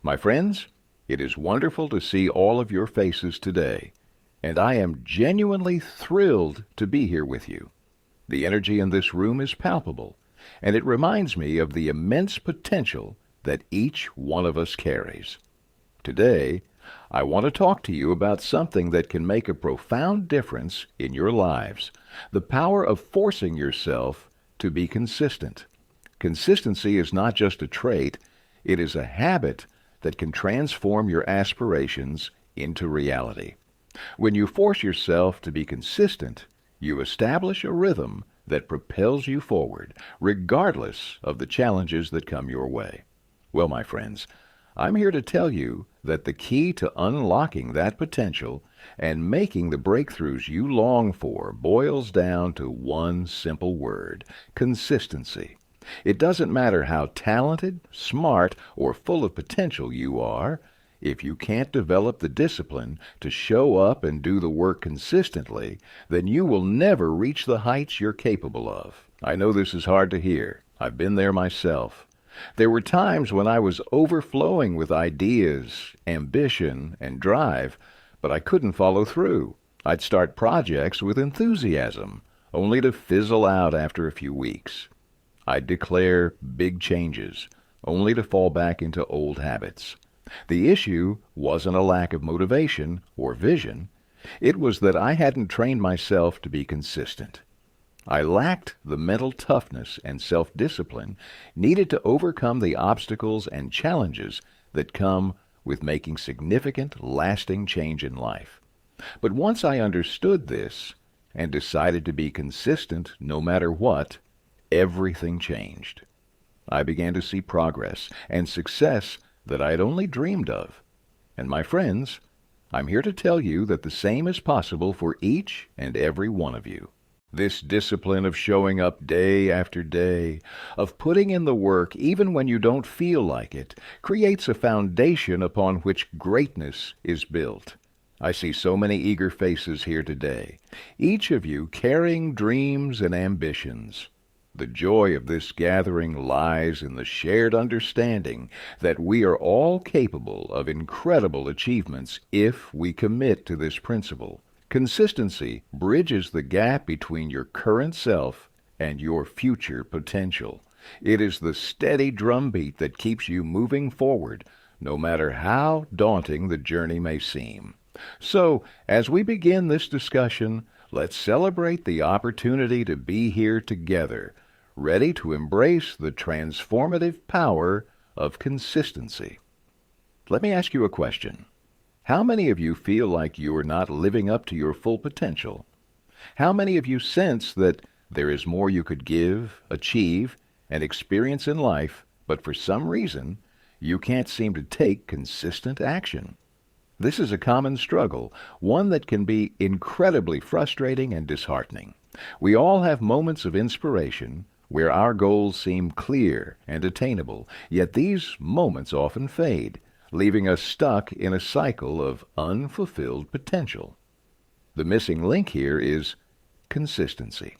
My friends, it is wonderful to see all of your faces today, and I am genuinely thrilled to be here with you. The energy in this room is palpable, and it reminds me of the immense potential that each one of us carries. Today, I want to talk to you about something that can make a profound difference in your lives, the power of forcing yourself to be consistent. Consistency is not just a trait, it is a habit that can transform your aspirations into reality. When you force yourself to be consistent, you establish a rhythm that propels you forward, regardless of the challenges that come your way. Well, my friends, I'm here to tell you that the key to unlocking that potential and making the breakthroughs you long for boils down to one simple word: consistency. It doesn't matter how talented, smart, or full of potential you are, if you can't develop the discipline to show up and do the work consistently, then you will never reach the heights you're capable of. I know this is hard to hear. I've been there myself. There were times when I was overflowing with ideas, ambition, and drive, but I couldn't follow through. I'd start projects with enthusiasm, only to fizzle out after a few weeks. I'd declare big changes, only to fall back into old habits. The issue wasn't a lack of motivation or vision. It was that I hadn't trained myself to be consistent. I lacked the mental toughness and self-discipline needed to overcome the obstacles and challenges that come with making significant, lasting change in life. But once I understood this and decided to be consistent no matter what, everything changed. I began to see progress and success that I had only dreamed of. And my friends, I'm here to tell you that the same is possible for each and every one of you. This discipline of showing up day after day, of putting in the work even when you don't feel like it, creates a foundation upon which greatness is built. I see so many eager faces here today, each of you carrying dreams and ambitions. The joy of this gathering lies in the shared understanding that we are all capable of incredible achievements if we commit to this principle. Consistency bridges the gap between your current self and your future potential. It is the steady drumbeat that keeps you moving forward, no matter how daunting the journey may seem. So, as we begin this discussion, let's celebrate the opportunity to be here together, ready to embrace the transformative power of consistency. Let me ask you a question. How many of you feel like you are not living up to your full potential? How many of you sense that there is more you could give, achieve, and experience in life, but for some reason, you can't seem to take consistent action? This is a common struggle, one that can be incredibly frustrating and disheartening. We all have moments of inspiration where our goals seem clear and attainable, yet these moments often fade, leaving us stuck in a cycle of unfulfilled potential. The missing link here is consistency.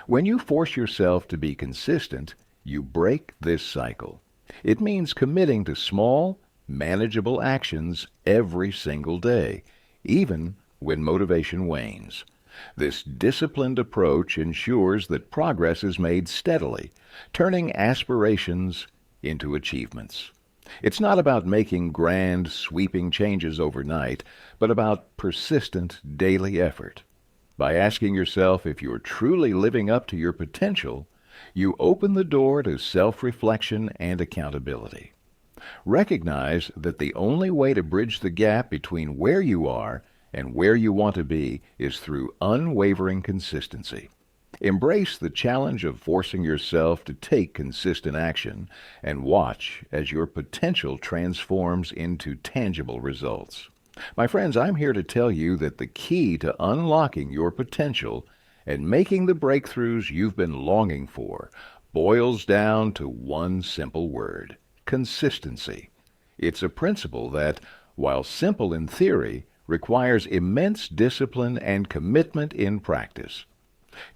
When you force yourself to be consistent, you break this cycle. It means committing to small, manageable actions every single day, even when motivation wanes. This disciplined approach ensures that progress is made steadily, turning aspirations into achievements. It's not about making grand, sweeping changes overnight, but about persistent daily effort. By asking yourself if you're truly living up to your potential, you open the door to self-reflection and accountability. Recognize that the only way to bridge the gap between where you are and where you want to be is through unwavering consistency. Embrace the challenge of forcing yourself to take consistent action and watch as your potential transforms into tangible results. My friends, I'm here to tell you that the key to unlocking your potential and making the breakthroughs you've been longing for boils down to one simple word: consistency. It's a principle that, while simple in theory, requires immense discipline and commitment in practice.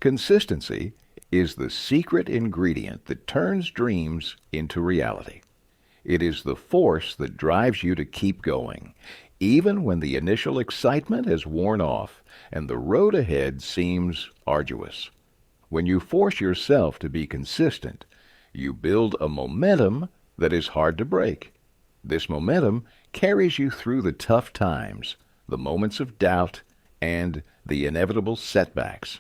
Consistency is the secret ingredient that turns dreams into reality. It is the force that drives you to keep going, even when the initial excitement has worn off and the road ahead seems arduous. When you force yourself to be consistent, you build a momentum that is hard to break. This momentum carries you through the tough times, the moments of doubt, and the inevitable setbacks.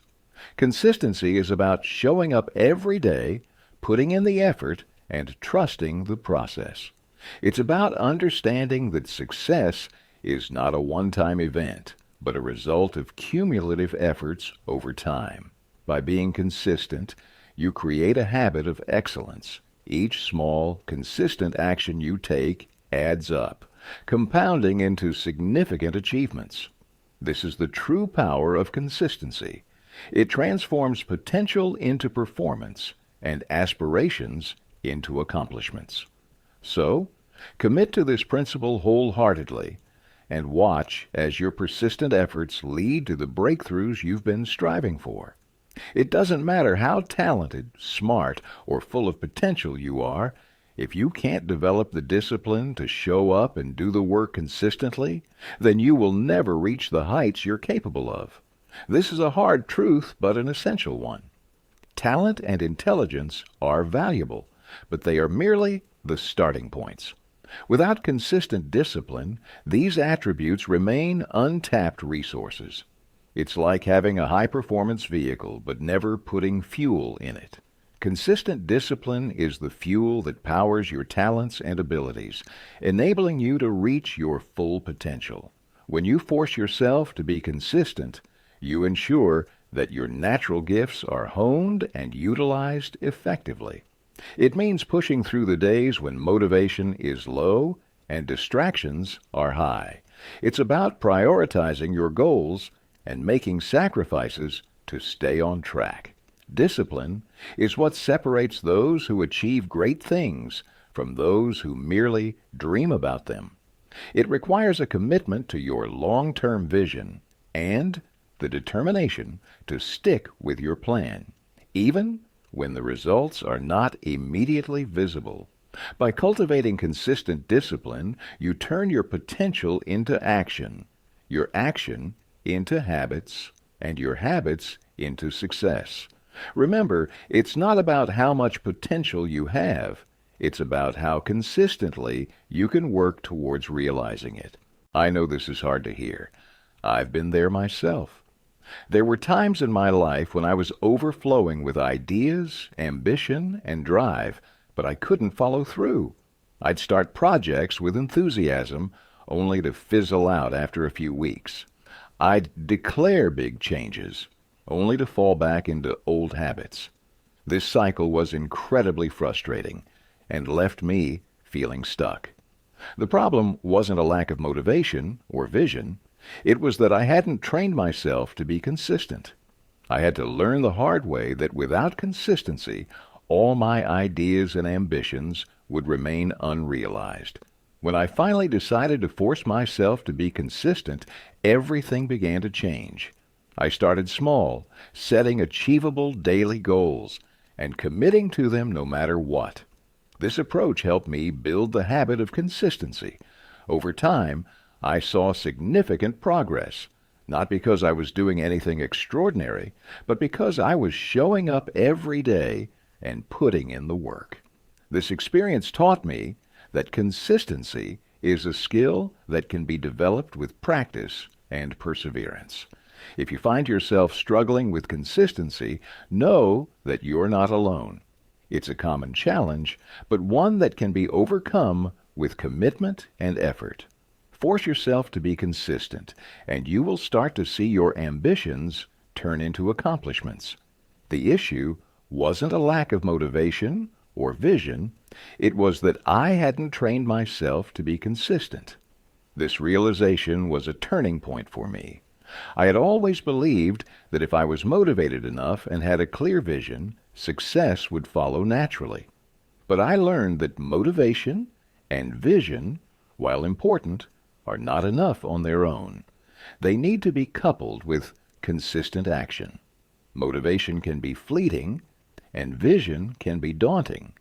Consistency is about showing up every day, putting in the effort, and trusting the process. It's about understanding that success is not a one-time event, but a result of cumulative efforts over time. By being consistent, you create a habit of excellence. Each small, consistent action you take adds up, compounding into significant achievements. This is the true power of consistency. It transforms potential into performance and aspirations into accomplishments. So, commit to this principle wholeheartedly and watch as your persistent efforts lead to the breakthroughs you've been striving for. It doesn't matter how talented, smart, or full of potential you are, if you can't develop the discipline to show up and do the work consistently, then you will never reach the heights you're capable of. This is a hard truth, but an essential one. Talent and intelligence are valuable, but they are merely the starting points. Without consistent discipline, these attributes remain untapped resources. It's like having a high-performance vehicle, but never putting fuel in it. Consistent discipline is the fuel that powers your talents and abilities, enabling you to reach your full potential. When you force yourself to be consistent, you ensure that your natural gifts are honed and utilized effectively. It means pushing through the days when motivation is low and distractions are high. It's about prioritizing your goals and making sacrifices to stay on track. Discipline is what separates those who achieve great things from those who merely dream about them. It requires a commitment to your long-term vision and the determination to stick with your plan, even when the results are not immediately visible. By cultivating consistent discipline, you turn your potential into action, your action into habits, and your habits into success. Remember, it's not about how much potential you have. It's about how consistently you can work towards realizing it. I know this is hard to hear. I've been there myself. There were times in my life when I was overflowing with ideas, ambition, and drive, but I couldn't follow through. I'd start projects with enthusiasm, only to fizzle out after a few weeks. I'd declare big changes, only to fall back into old habits. This cycle was incredibly frustrating and left me feeling stuck. The problem wasn't a lack of motivation or vision. It was that I hadn't trained myself to be consistent. I had to learn the hard way that without consistency, all my ideas and ambitions would remain unrealized. When I finally decided to force myself to be consistent, everything began to change. I started small, setting achievable daily goals, and committing to them no matter what. This approach helped me build the habit of consistency. Over time, I saw significant progress, not because I was doing anything extraordinary, but because I was showing up every day and putting in the work. This experience taught me that consistency is a skill that can be developed with practice and perseverance. If you find yourself struggling with consistency, know that you're not alone. It's a common challenge, but one that can be overcome with commitment and effort. Force yourself to be consistent, and you will start to see your ambitions turn into accomplishments. The issue wasn't a lack of motivation or vision. It was that I hadn't trained myself to be consistent. This realization was a turning point for me. I had always believed that if I was motivated enough and had a clear vision, success would follow naturally. But I learned that motivation and vision, while important, are not enough on their own. They need to be coupled with consistent action. Motivation can be fleeting, and vision can be daunting.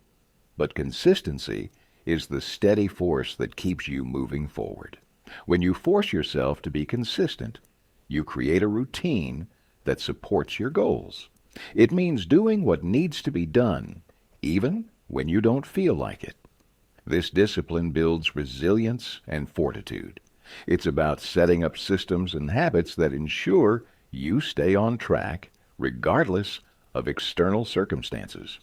But consistency is the steady force that keeps you moving forward. When you force yourself to be consistent, you create a routine that supports your goals. It means doing what needs to be done, even when you don't feel like it. This discipline builds resilience and fortitude. It's about setting up systems and habits that ensure you stay on track regardless of external circumstances.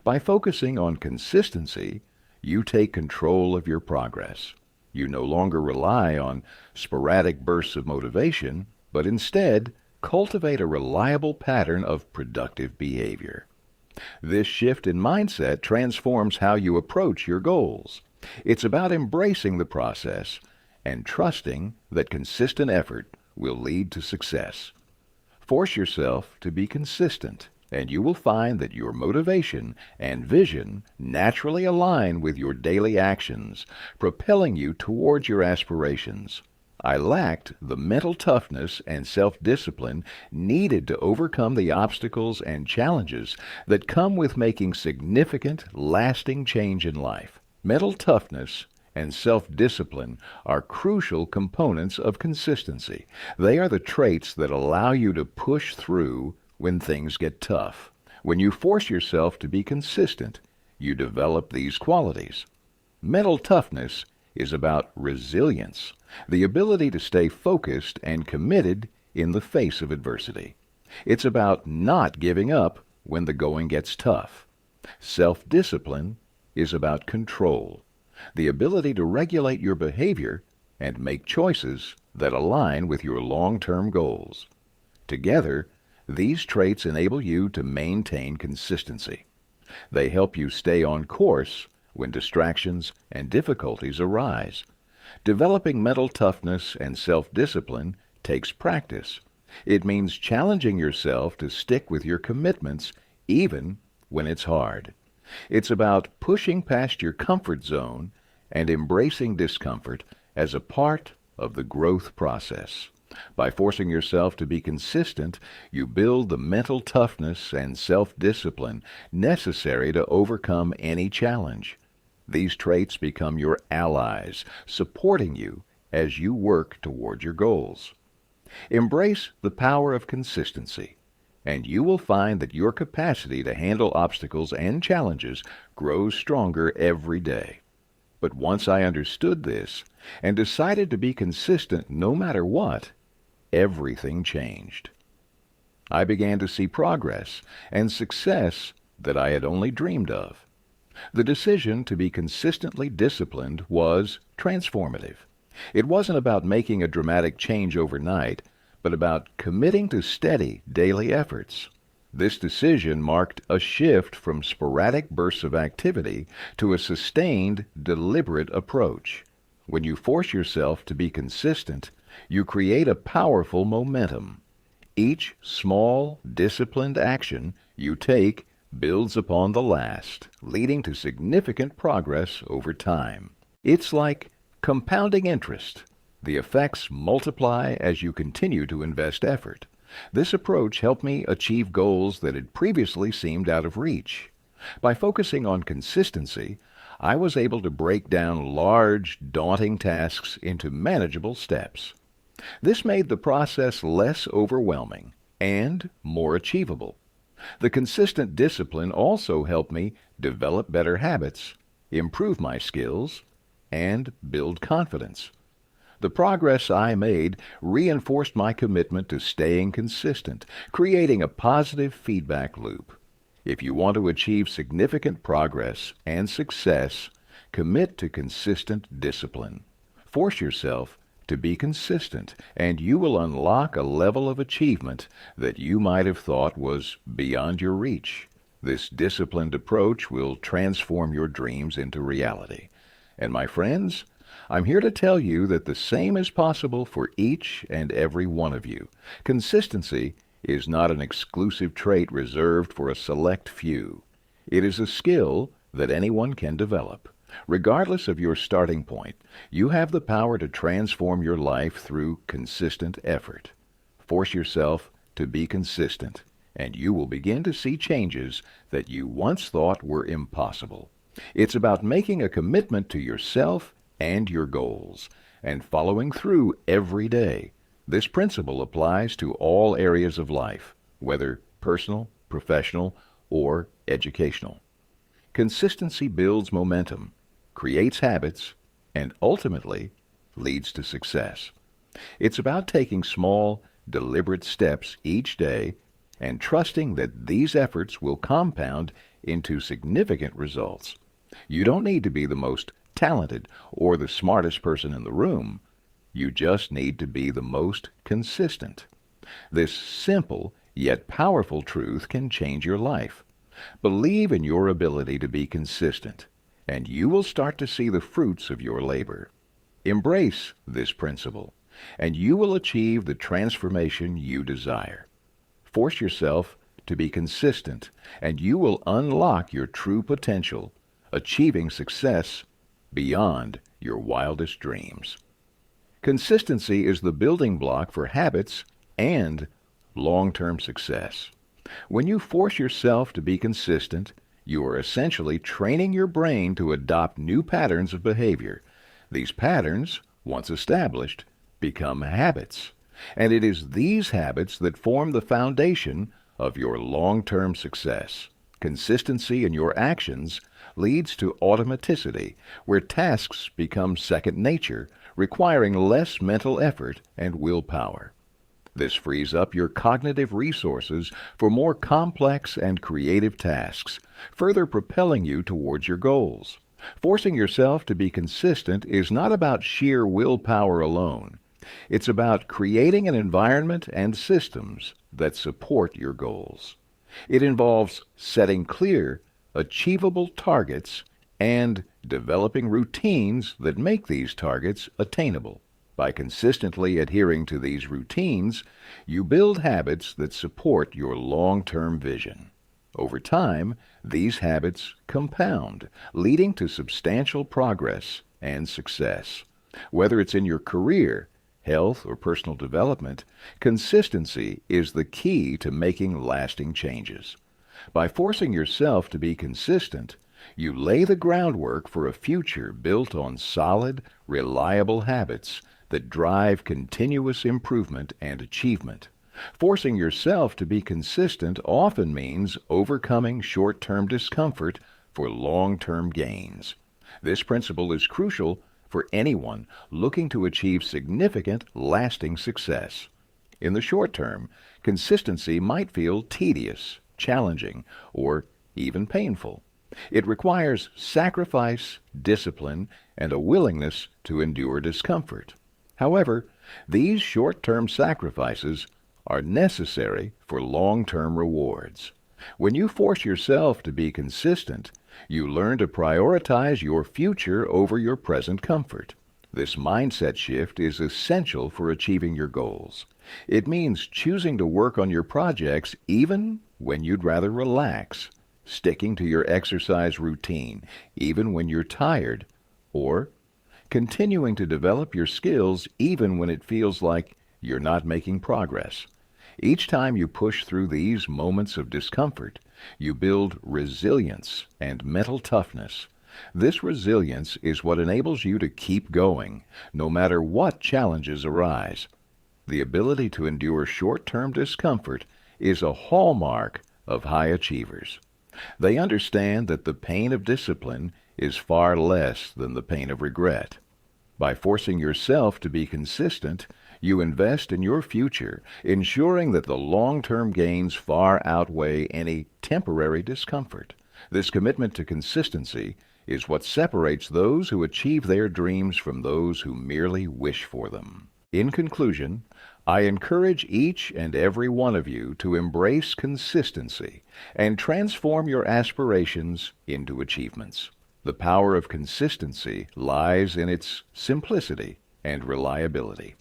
By focusing on consistency, you take control of your progress. You no longer rely on sporadic bursts of motivation, but instead cultivate a reliable pattern of productive behavior. This shift in mindset transforms how you approach your goals. It's about embracing the process and trusting that consistent effort will lead to success. Force yourself to be consistent, and you will find that your motivation and vision naturally align with your daily actions, propelling you towards your aspirations. I lacked the mental toughness and self-discipline needed to overcome the obstacles and challenges that come with making significant, lasting change in life. Mental toughness and self-discipline are crucial components of consistency. They are the traits that allow you to push through when things get tough. When you force yourself to be consistent, you develop these qualities. Mental toughness is about resilience, the ability to stay focused and committed in the face of adversity. It's about not giving up when the going gets tough. Self-discipline is about control, the ability to regulate your behavior and make choices that align with your long-term goals. Together, these traits enable you to maintain consistency. They help you stay on course when distractions and difficulties arise. Developing mental toughness and self-discipline takes practice. It means challenging yourself to stick with your commitments even when it's hard. It's about pushing past your comfort zone and embracing discomfort as a part of the growth process. By forcing yourself to be consistent, you build the mental toughness and self-discipline necessary to overcome any challenge. These traits become your allies, supporting you as you work toward your goals. Embrace the power of consistency, and you will find that your capacity to handle obstacles and challenges grows stronger every day. But once I understood this and decided to be consistent no matter what, everything changed. I began to see progress and success that I had only dreamed of. The decision to be consistently disciplined was transformative. It wasn't about making a dramatic change overnight, but about committing to steady daily efforts. This decision marked a shift from sporadic bursts of activity to a sustained, deliberate approach. When you force yourself to be consistent, you create a powerful momentum. Each small, disciplined action you take builds upon the last, leading to significant progress over time. It's like compounding interest. The effects multiply as you continue to invest effort. This approach helped me achieve goals that had previously seemed out of reach. By focusing on consistency, I was able to break down large, daunting tasks into manageable steps. This made the process less overwhelming and more achievable. The consistent discipline also helped me develop better habits, improve my skills, and build confidence. The progress I made reinforced my commitment to staying consistent, creating a positive feedback loop. If you want to achieve significant progress and success, commit to consistent discipline. Force yourself to be consistent, and you will unlock a level of achievement that you might have thought was beyond your reach. This disciplined approach will transform your dreams into reality. And my friends, I'm here to tell you that the same is possible for each and every one of you. Consistency is not an exclusive trait reserved for a select few. It is a skill that anyone can develop. Regardless of your starting point, you have the power to transform your life through consistent effort. Force yourself to be consistent, and you will begin to see changes that you once thought were impossible. It's about making a commitment to yourself and your goals and following through every day. This principle applies to all areas of life, whether personal, professional, or educational. Consistency builds momentum, creates habits, and ultimately leads to success. It's about taking small, deliberate steps each day and trusting that these efforts will compound into significant results. You don't need to be the most talented or the smartest person in the room. You just need to be the most consistent. This simple yet powerful truth can change your life. Believe in your ability to be consistent, and you will start to see the fruits of your labor. Embrace this principle, and you will achieve the transformation you desire. Force yourself to be consistent, and you will unlock your true potential, achieving success beyond your wildest dreams. Consistency is the building block for habits and long-term success. When you force yourself to be consistent, you are essentially training your brain to adopt new patterns of behavior. These patterns, once established, become habits. And it is these habits that form the foundation of your long-term success. Consistency in your actions leads to automaticity, where tasks become second nature, requiring less mental effort and willpower. This frees up your cognitive resources for more complex and creative tasks, further propelling you towards your goals. Forcing yourself to be consistent is not about sheer willpower alone. It's about creating an environment and systems that support your goals. It involves setting clear, achievable targets and developing routines that make these targets attainable. By consistently adhering to these routines, you build habits that support your long-term vision. Over time, these habits compound, leading to substantial progress and success. Whether it's in your career, health, or personal development, consistency is the key to making lasting changes. By forcing yourself to be consistent, you lay the groundwork for a future built on solid, reliable habits that drive continuous improvement and achievement. Forcing yourself to be consistent often means overcoming short-term discomfort for long-term gains. This principle is crucial for anyone looking to achieve significant, lasting success. In the short term, consistency might feel tedious, challenging, or even painful. It requires sacrifice, discipline, and a willingness to endure discomfort. However, these short-term sacrifices are necessary for long-term rewards. When you force yourself to be consistent, you learn to prioritize your future over your present comfort. This mindset shift is essential for achieving your goals. It means choosing to work on your projects even when you'd rather relax, sticking to your exercise routine even when you're tired, or continuing to develop your skills even when it feels like you're not making progress. Each time you push through these moments of discomfort, you build resilience and mental toughness. This resilience is what enables you to keep going, no matter what challenges arise. The ability to endure short-term discomfort is a hallmark of high achievers. They understand that the pain of discipline is far less than the pain of regret. By forcing yourself to be consistent, you invest in your future, ensuring that the long-term gains far outweigh any temporary discomfort. This commitment to consistency is what separates those who achieve their dreams from those who merely wish for them. In conclusion, I encourage each and every one of you to embrace consistency and transform your aspirations into achievements. The power of consistency lies in its simplicity and reliability.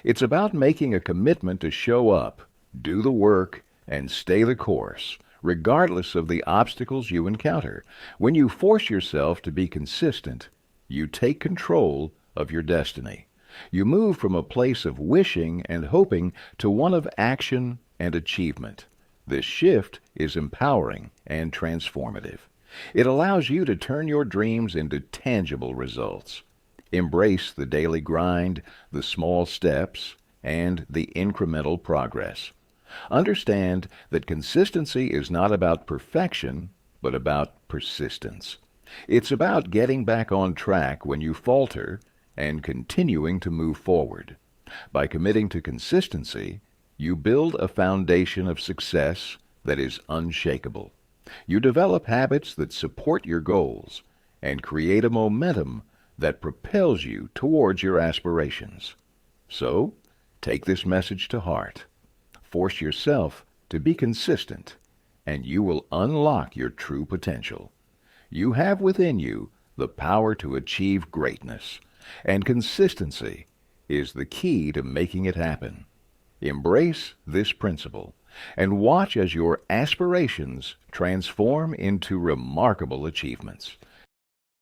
It's about making a commitment to show up, do the work, and stay the course, regardless of the obstacles you encounter. When you force yourself to be consistent, you take control of your destiny. You move from a place of wishing and hoping to one of action and achievement. This shift is empowering and transformative. It allows you to turn your dreams into tangible results. Embrace the daily grind, the small steps, and the incremental progress. Understand that consistency is not about perfection, but about persistence. It's about getting back on track when you falter and continuing to move forward. By committing to consistency, you build a foundation of success that is unshakable. You develop habits that support your goals and create a momentum that propels you towards your aspirations. So, take this message to heart. Force yourself to be consistent, and you will unlock your true potential. You have within you the power to achieve greatness, and consistency is the key to making it happen. Embrace this principle and watch as your aspirations transform into remarkable achievements.